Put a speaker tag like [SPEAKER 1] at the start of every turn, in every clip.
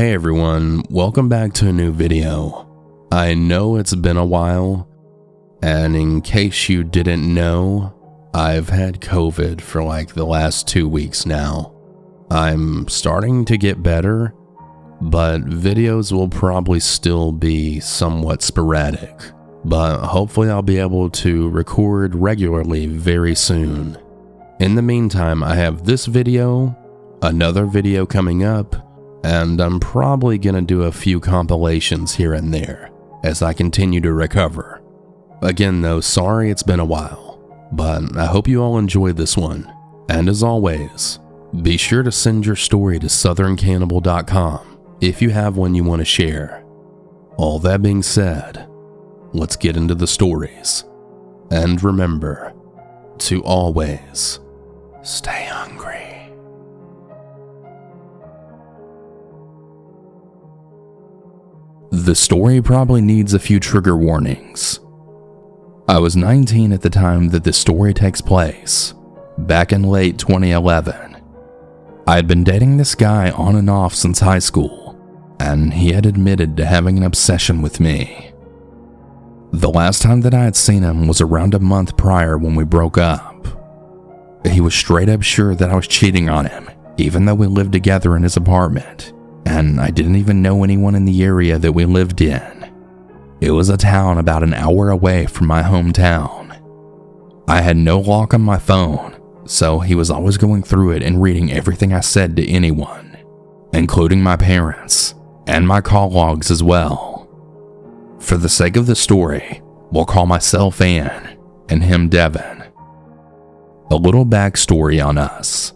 [SPEAKER 1] Hey everyone, welcome back to a new video. I know it's been a while, and in case you didn't know, I've had COVID for like the last 2 weeks now. I'm starting to get better, but videos will probably still be somewhat sporadic, but hopefully I'll be able to record regularly very soon. In the meantime, I have this video, another video coming up, and I'm probably gonna do a few compilations here and there as I continue to recover. Again though, sorry it's been a while, but I hope you all enjoyed this one. And as always, be sure to send your story to southerncannibal.com if you have one you want to share. All that being said, let's get into the stories. And remember to always stay hungry. The story probably needs a few trigger warnings. I was 19 at the time that this story takes place, back in late 2011. I had been dating this guy on and off since high school, and he had admitted to having an obsession with me. The last time that I had seen him was around a month prior when we broke up. He was straight up sure that I was cheating on him, even though we lived together in his apartment. And I didn't even know anyone in the area that we lived in. It was a town about an hour away from my hometown. I had no lock on my phone, so he was always going through it and reading everything I said to anyone, including my parents, and my call logs as well. For the sake of the story, we'll call myself Ann, and him Devin. A little backstory on us.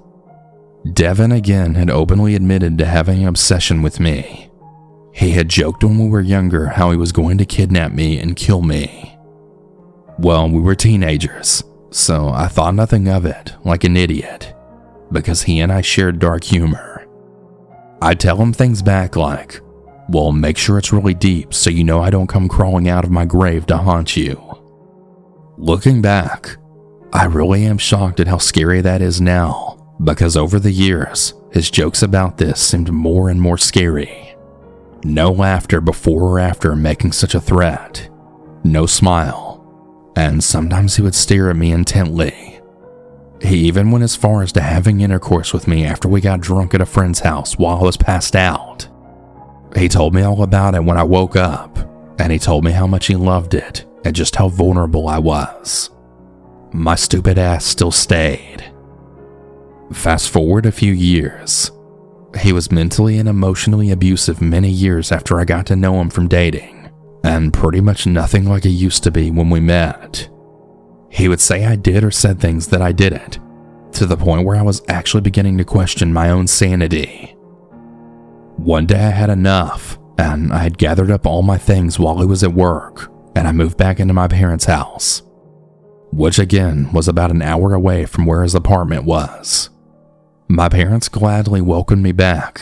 [SPEAKER 1] Devin again had openly admitted to having an obsession with me. He had joked when we were younger how he was going to kidnap me and kill me. Well, we were teenagers, so I thought nothing of it, like an idiot, because he and I shared dark humor. I'd tell him things back like, well, make sure it's really deep so you know I don't come crawling out of my grave to haunt you. Looking back, I really am shocked at how scary that is now. Because over the years, his jokes about this seemed more and more scary. No laughter before or after making such a threat. No smile. And sometimes he would stare at me intently. He even went as far as to having intercourse with me after we got drunk at a friend's house while I was passed out. He told me all about it when I woke up, and he told me how much he loved it and just how vulnerable I was. My stupid ass still stayed. Fast forward a few years. He was mentally and emotionally abusive many years after I got to know him from dating, and pretty much nothing like he used to be when we met. He would say I did or said things that I didn't, to the point where I was actually beginning to question my own sanity. One day I had enough, and I had gathered up all my things while he was at work, and I moved back into my parents' house, which again was about an hour away from where his apartment was. My parents gladly welcomed me back,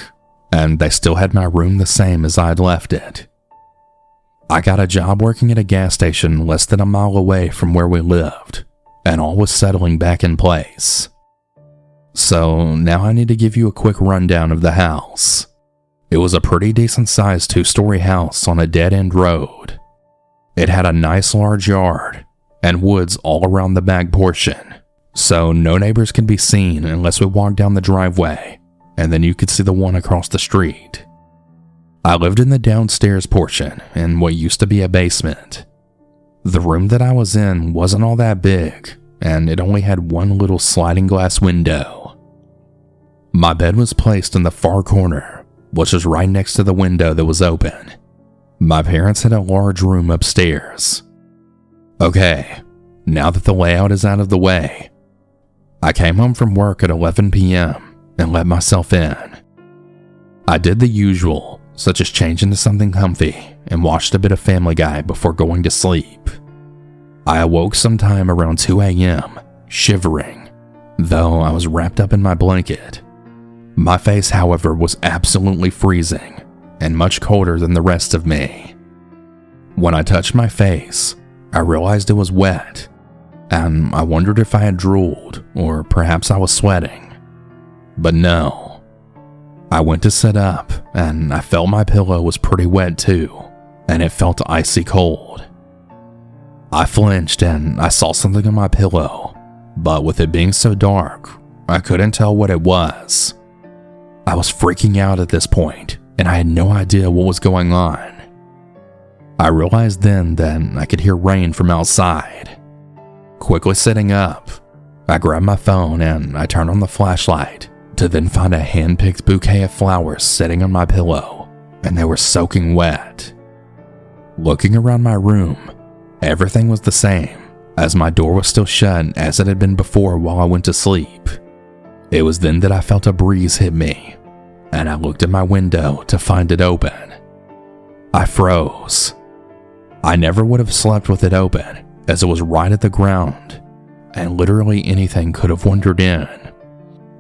[SPEAKER 1] and they still had my room the same as I had left it. I got a job working at a gas station less than a mile away from where we lived, and all was settling back in place. So now I need to give you a quick rundown of the house. It was a pretty decent sized 2-story house on a dead-end road. It had a nice large yard, and woods all around the back portion. So no neighbors could be seen unless we walked down the driveway, and then you could see the one across the street. I lived in the downstairs portion in what used to be a basement. The room that I was in wasn't all that big, and it only had one little sliding glass window. My bed was placed in the far corner, which was right next to the window that was open. My parents had a large room upstairs. Okay, now that the layout is out of the way, I came home from work at 11 p.m. and let myself in. I did the usual, such as change into something comfy and watched a bit of Family Guy before going to sleep. I awoke sometime around 2 a.m., shivering, though I was wrapped up in my blanket. My face, however, was absolutely freezing and much colder than the rest of me. When I touched my face, I realized it was wet, and I wondered if I had drooled or perhaps I was sweating. But no. I went to sit up, and I felt my pillow was pretty wet too, and it felt icy cold. I flinched and I saw something on my pillow, but with it being so dark, I couldn't tell what it was. I was freaking out at this point, and I had no idea what was going on. I realized then that I could hear rain from outside. Quickly sitting up, I grabbed my phone and I turned on the flashlight to then find a hand-picked bouquet of flowers sitting on my pillow, and they were soaking wet. Looking around my room, everything was the same, as my door was still shut as it had been before while I went to sleep. It was then that I felt a breeze hit me, and I looked at my window to find it open. I froze. I never would have slept with it open, as it was right at the ground, and literally anything could have wandered in,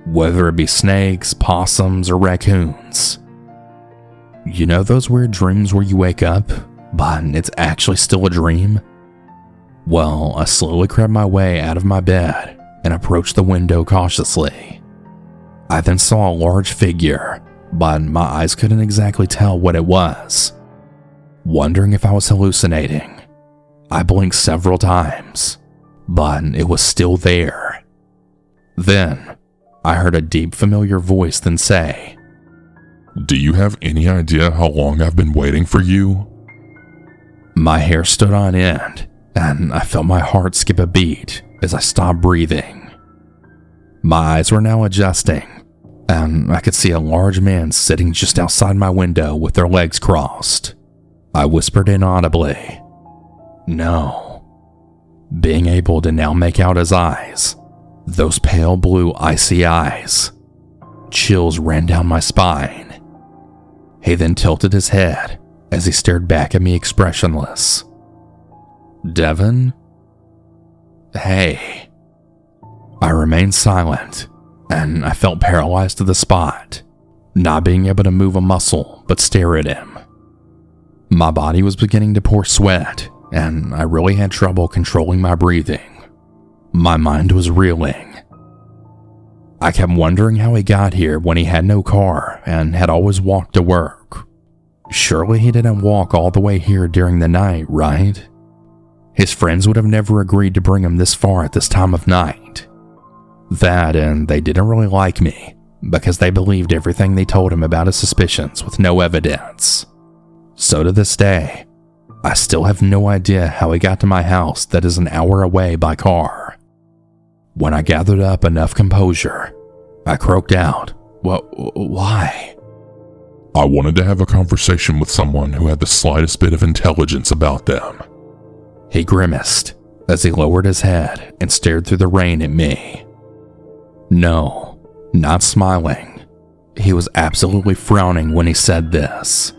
[SPEAKER 1] whether it be snakes, possums, or raccoons. You know those weird dreams where you wake up, but it's actually still a dream? Well, I slowly crept my way out of my bed and approached the window cautiously. I then saw a large figure, but my eyes couldn't exactly tell what it was. Wondering if I was hallucinating, I blinked several times, but it was still there. Then, I heard a deep, familiar voice then say,
[SPEAKER 2] "Do you have any idea how long I've been waiting for you?"
[SPEAKER 1] My hair stood on end, and I felt my heart skip a beat as I stopped breathing. My eyes were now adjusting, and I could see a large man sitting just outside my window with their legs crossed. I whispered inaudibly, "No." Being able to now make out his eyes, those pale blue icy eyes. Chills ran down my spine. He then tilted his head as he stared back at me expressionless. "Devin?" "Hey." I remained silent, and I felt paralyzed to the spot, not being able to move a muscle but stare at him. My body was beginning to pour sweat, and I really had trouble controlling my breathing. My mind was reeling. I kept wondering how he got here when he had no car and had always walked to work. Surely he didn't walk all the way here during the night, right? His friends would have never agreed to bring him this far at this time of night. That, and they didn't really like me because they believed everything they told him about his suspicions with no evidence. So to this day, I still have no idea how he got to my house that is an hour away by car. When I gathered up enough composure, I croaked out, "Why?"
[SPEAKER 2] "I wanted to have a conversation with someone who had the slightest bit of intelligence about them."
[SPEAKER 1] He grimaced as he lowered his head and stared through the rain at me. No, not smiling. He was absolutely frowning when he said this.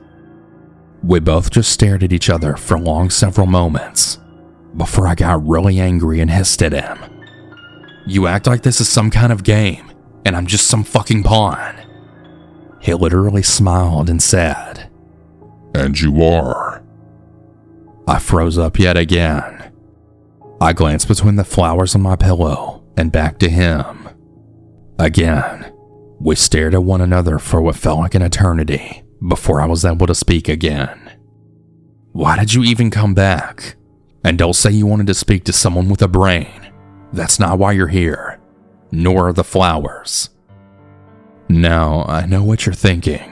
[SPEAKER 1] We both just stared at each other for long several moments before I got really angry and hissed at him. "You act like this is some kind of game, and I'm just some fucking pawn." He literally smiled and said,
[SPEAKER 2] "And you are."
[SPEAKER 1] I froze up yet again. I glanced between the flowers on my pillow and back to him. Again, we stared at one another for what felt like an eternity before I was able to speak again. "Why did you even come back? And don't say you wanted to speak to someone with a brain. That's not why you're here, nor are the flowers." Now, I know what you're thinking.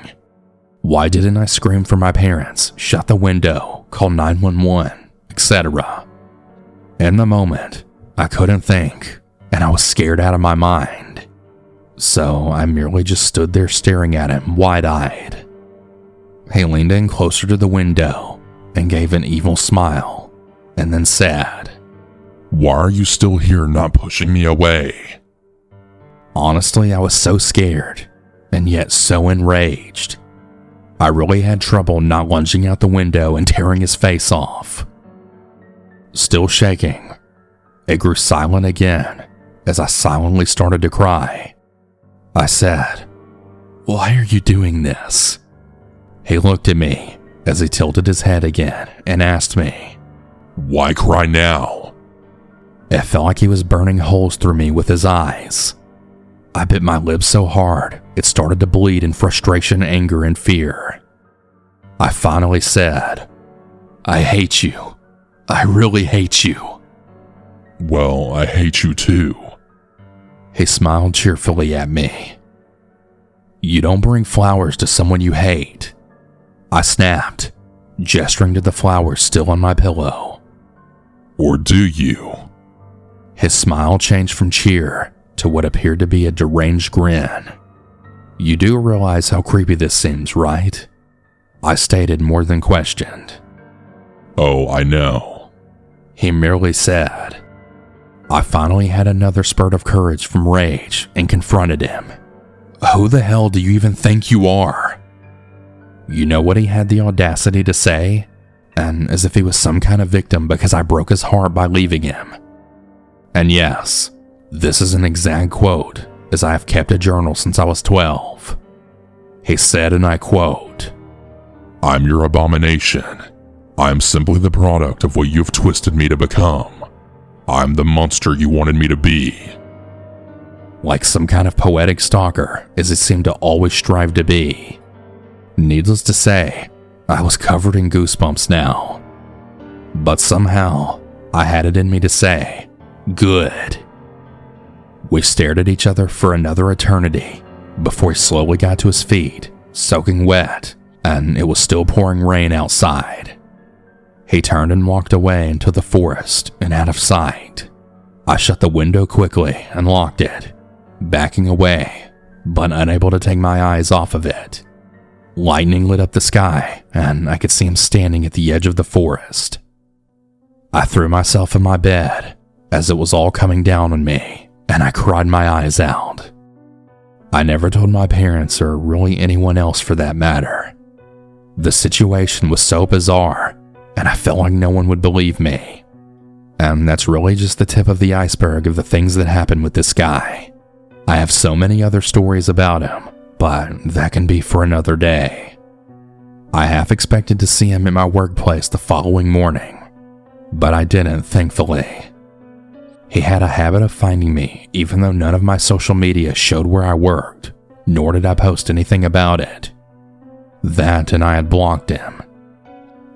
[SPEAKER 1] Why didn't I scream for my parents, shut the window, call 911, etc.? In the moment, I couldn't think, and I was scared out of my mind. So I merely just stood there staring at him wide-eyed. He leaned in closer to the window and gave an evil smile, and then said,
[SPEAKER 2] "Why are you still here not pushing me away?"
[SPEAKER 1] Honestly, I was so scared, and yet so enraged. I really had trouble not lunging out the window and tearing his face off. Still shaking, it grew silent again as I silently started to cry. I said, "Why are you doing this?" He looked at me as he tilted his head again and asked me,
[SPEAKER 2] "Why cry now?"
[SPEAKER 1] It felt like he was burning holes through me with his eyes. I bit my lips so hard, it started to bleed in frustration, anger, and fear. I finally said, "I hate you. I really hate you."
[SPEAKER 2] "Well, I hate you too."
[SPEAKER 1] He smiled cheerfully at me. "You don't bring flowers to someone you hate," I snapped, gesturing to the flowers still on my pillow.
[SPEAKER 2] "Or do you?"
[SPEAKER 1] His smile changed from cheer to what appeared to be a deranged grin. "You do realize how creepy this seems, right?" I stated more than questioned.
[SPEAKER 2] "Oh, I know,"
[SPEAKER 1] he merely said. I finally had another spurt of courage from rage and confronted him. "Who the hell do you even think you are?" You know what he had the audacity to say? And as if he was some kind of victim because I broke his heart by leaving him. And yes, this is an exact quote, as I have kept a journal since I was 12. He said, and I quote,
[SPEAKER 2] "I'm your abomination. I'm simply the product of what you've twisted me to become. I'm the monster you wanted me to be."
[SPEAKER 1] Like some kind of poetic stalker, as it seemed to always strive to be. Needless to say, I was covered in goosebumps now. But somehow, I had it in me to say, "Good." We stared at each other for another eternity before he slowly got to his feet, soaking wet, and it was still pouring rain outside. He turned and walked away into the forest and out of sight. I shut the window quickly and locked it, backing away, but unable to take my eyes off of it. Lightning lit up the sky, and I could see him standing at the edge of the forest. I threw myself in my bed as it was all coming down on me, and I cried my eyes out. I never told my parents or really anyone else for that matter. The situation was so bizarre, and I felt like no one would believe me. And that's really just the tip of the iceberg of the things that happened with this guy. I have so many other stories about him, but that can be for another day. I half expected to see him at my workplace the following morning, but I didn't, thankfully. He had a habit of finding me even though none of my social media showed where I worked, nor did I post anything about it. That and I had blocked him.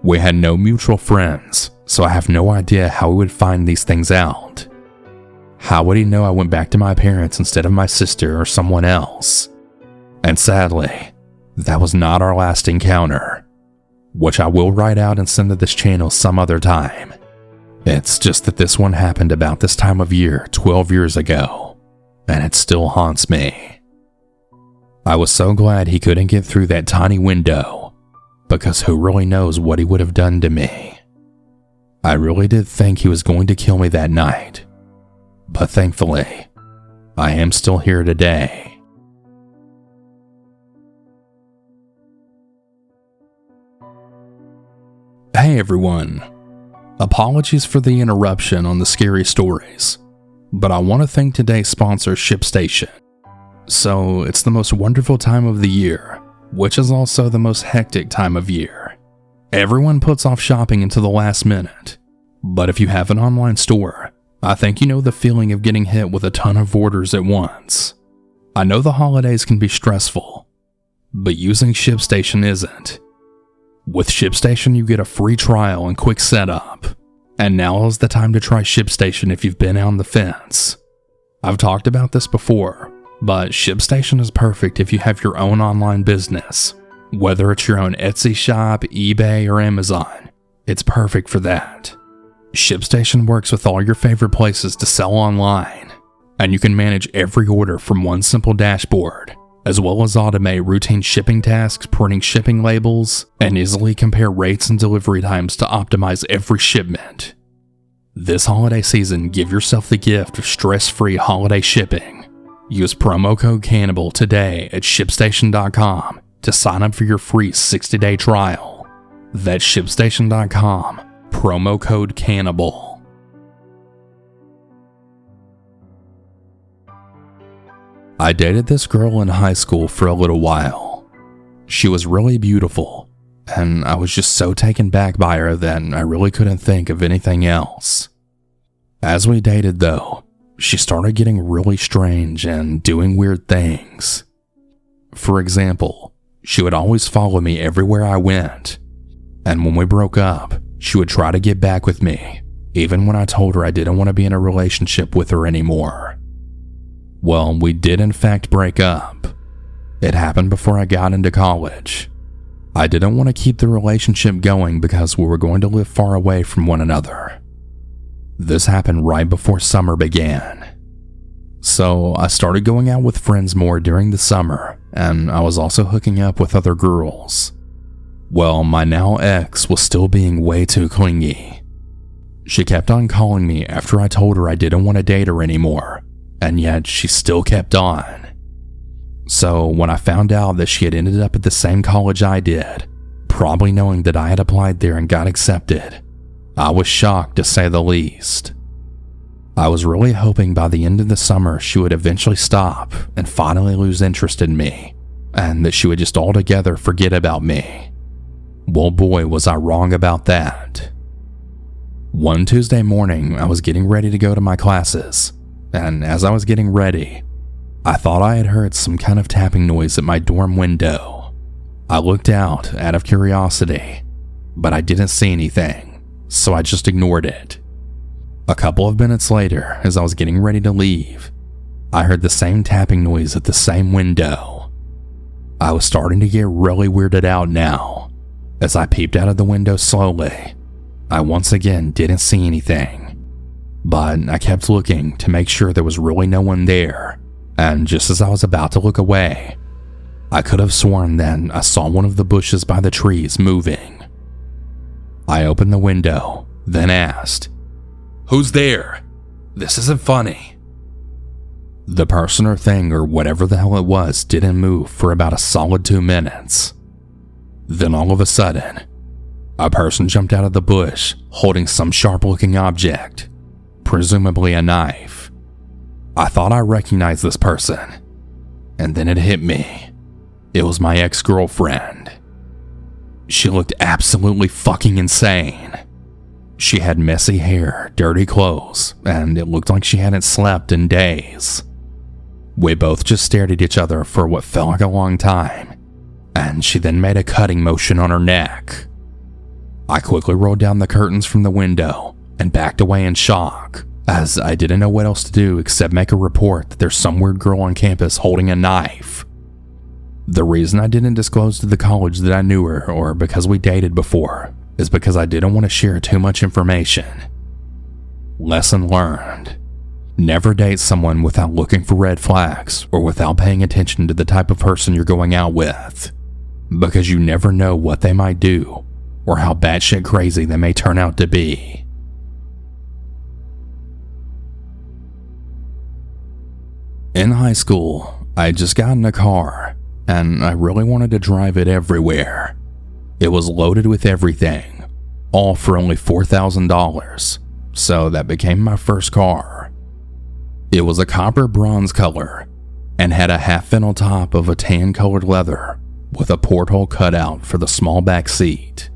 [SPEAKER 1] We had no mutual friends, so I have no idea how he would find these things out. How would he know I went back to my parents instead of my sister or someone else? And sadly, that was not our last encounter, which I will write out and send to this channel some other time. It's just that this one happened about this time of year 12 years ago, and it still haunts me. I was so glad he couldn't get through that tiny window, because who really knows what he would have done to me. I really did think he was going to kill me that night, but thankfully, I am still here today. Hey everyone, apologies for the interruption on the scary stories, but I want to thank today's sponsor, ShipStation. So it's the most wonderful time of the year, which is also the most hectic time of year. Everyone puts off shopping until the last minute, but if you have an online store, I think you know the feeling of getting hit with a ton of orders at once. I know the holidays can be stressful, but using ShipStation isn't. With ShipStation, you get a free trial and quick setup. And now is the time to try ShipStation if you've been on the fence. I've talked about this before, but ShipStation is perfect if you have your own online business. Whether it's your own Etsy shop, eBay, or Amazon, it's perfect for that. ShipStation works with all your favorite places to sell online, and you can manage every order from one simple dashboard, as well as automate routine shipping tasks, printing shipping labels, and easily compare rates and delivery times to optimize every shipment. This holiday season, give yourself the gift of stress-free holiday shipping. Use promo code Cannibal today at ShipStation.com to sign up for your free 60-day trial. That's ShipStation.com, promo code Cannibal. I dated this girl in high school for a little while. She was really beautiful, and I was just so taken back by her that I really couldn't think of anything else. As we dated though, she started getting really strange and doing weird things. For example, she would always follow me everywhere I went, and when we broke up, she would try to get back with me, even when I told her I didn't want to be in a relationship with her anymore. Well, we did in fact break up. It happened before I got into college. I didn't want to keep the relationship going because we were going to live far away from one another. This happened right before summer began. So I started going out with friends more during the summer, and I was also hooking up with other girls. Well, my now ex was still being way too clingy. She kept on calling me after I told her I didn't want to date her anymore, and yet she still kept on. So when I found out that she had ended up at the same college I did, probably knowing that I had applied there and got accepted, I was shocked to say the least. I was really hoping by the end of the summer she would eventually stop and finally lose interest in me, and that she would just altogether forget about me. Well, boy, was I wrong about that. One Tuesday morning, I was getting ready to go to my classes, and as I was getting ready, I thought I had heard some kind of tapping noise at my dorm window. I looked out of curiosity, but I didn't see anything, so I just ignored it. A couple of minutes later, as I was getting ready to leave, I heard the same tapping noise at the same window. I was starting to get really weirded out now. As I peeped out of the window slowly, I once again didn't see anything, but I kept looking to make sure there was really no one there, and just as I was about to look away, I could have sworn that I saw one of the bushes by the trees moving. I opened the window, then asked, "Who's there? This isn't funny." The person or thing or whatever the hell it was didn't move for about a solid 2 minutes. Then all of a sudden, a person jumped out of the bush holding some sharp-looking object, presumably a knife. I thought I recognized this person, and then it hit me. It was my ex-girlfriend. She looked absolutely fucking insane. She had messy hair, dirty clothes, and it looked like she hadn't slept in days. We both just stared at each other for what felt like a long time, and she then made a cutting motion on her neck. I quickly rolled down the curtains from the window and backed away in shock, as I didn't know what else to do except make a report that there's some weird girl on campus holding a knife. The reason I didn't disclose to the college that I knew her, or because we dated before, is because I didn't want to share too much information. Lesson learned. Never date someone without looking for red flags or without paying attention to the type of person you're going out with, because you never know what they might do or how batshit crazy they may turn out to be. In high school, I had just gotten a car, and I really wanted to drive it everywhere. It was loaded with everything, all for only $4,000, so that became my first car. It was a copper bronze color, and had a half-fennel top of a tan-colored leather, with a porthole cut out for the small back seat.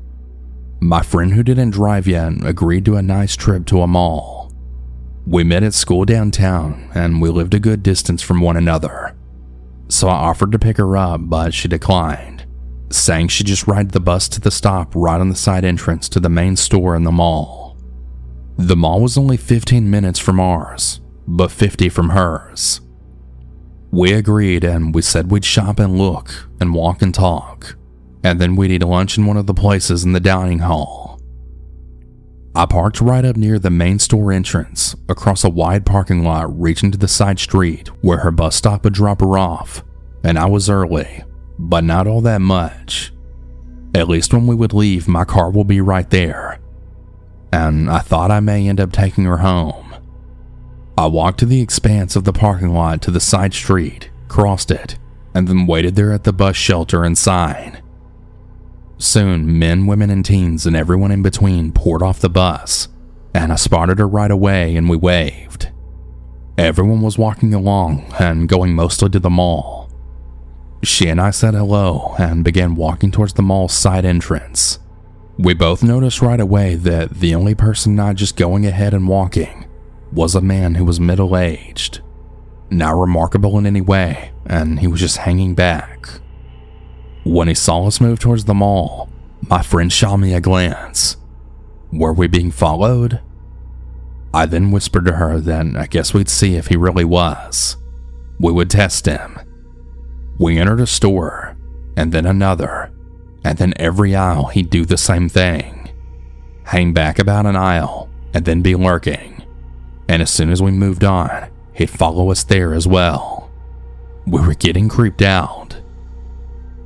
[SPEAKER 1] My friend who didn't drive yet agreed to a nice trip to a mall. We met at school downtown, and we lived a good distance from one another. So I offered to pick her up, but she declined, saying she'd just ride the bus to the stop right on the side entrance to the main store in the mall. The mall was only 15 minutes from ours, but 50 from hers. We agreed, and we said we'd shop and look and walk and talk, and then we'd eat lunch in one of the places in the dining hall. I parked right up near the main store entrance, across a wide parking lot reaching to the side street where her bus stop would drop her off, and I was early, but not all that much. At least when we would leave, my car will be right there, and I thought I may end up taking her home. I walked to the expanse of the parking lot to the side street, crossed it, and then waited there at the bus shelter and sign. Soon, men, women, and teens and everyone in between poured off the bus, and I spotted her right away and we waved. Everyone was walking along and going mostly to the mall. She and I said hello and began walking towards the mall's side entrance. We both noticed right away that the only person not just going ahead and walking, was a man who was middle-aged, not remarkable in any way, and he was just hanging back. When he saw us move towards the mall, my friend shot me a glance. Were we being followed? I then whispered to her that I guess we'd see if he really was. We would test him. We entered a store, and then another, and then every aisle he'd do the same thing. Hang back about an aisle, and then be lurking. And as soon as we moved on, he'd follow us there as well. We were getting creeped out.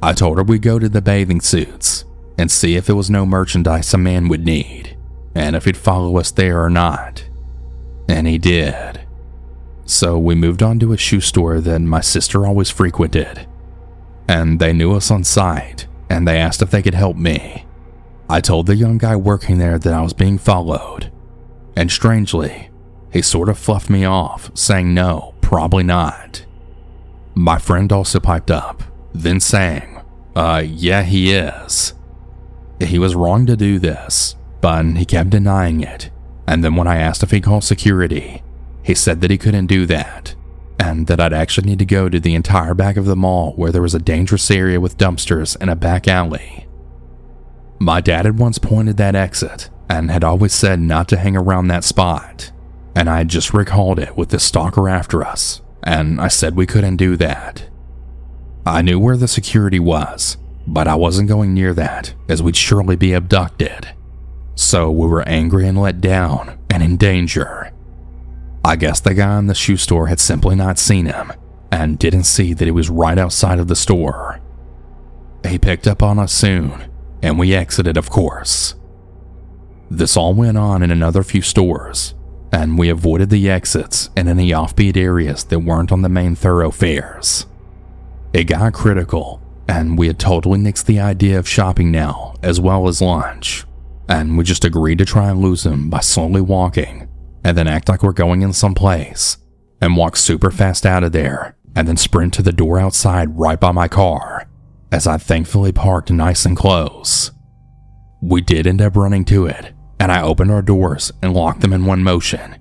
[SPEAKER 1] I told her we'd go to the bathing suits and see if it was no merchandise a man would need, and if he'd follow us there or not. And he did. So we moved on to a shoe store that my sister always frequented. And they knew us on sight, and they asked if they could help me. I told the young guy working there that I was being followed. And strangely, he sort of fluffed me off, saying no, probably not. My friend also piped up, then saying, yeah, he is. He was wrong to do this, but he kept denying it. And then when I asked if he'd call security, he said that he couldn't do that, and that I'd actually need to go to the entire back of the mall where there was a dangerous area with dumpsters and a back alley. My dad had once pointed that exit and had always said not to hang around that spot, and I had just recalled it with the stalker after us, and I said we couldn't do that. I knew where the security was, but I wasn't going near that as we'd surely be abducted. So we were angry and let down and in danger. I guess the guy in the shoe store had simply not seen him and didn't see that he was right outside of the store. He picked up on us soon, and we exited, of course. This all went on in another few stores, and we avoided the exits and any offbeat areas that weren't on the main thoroughfares. It got critical, and we had totally nixed the idea of shopping now as well as lunch, and we just agreed to try and lose him by slowly walking and then act like we're going in someplace and walk super fast out of there and then sprint to the door outside right by my car, as I thankfully parked nice and close. We did end up running to it, and I opened our doors and locked them in one motion.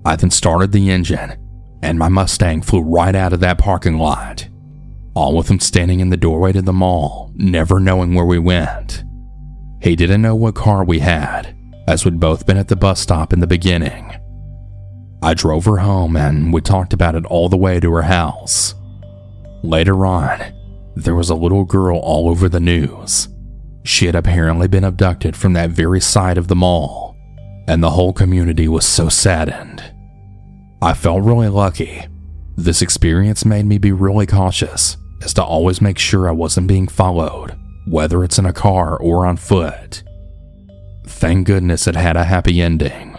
[SPEAKER 1] I then started the engine, and my Mustang flew right out of that parking lot, all with him standing in the doorway to the mall, never knowing where we went. He didn't know what car we had, as we'd both been at the bus stop in the beginning. I drove her home, and we talked about it all the way to her house. Later on, there was a little girl all over the news. She had apparently been abducted from that very side of the mall, and the whole community was so saddened. I felt really lucky. This experience made me be really cautious as to always make sure I wasn't being followed, whether it's in a car or on foot. Thank goodness it had a happy ending.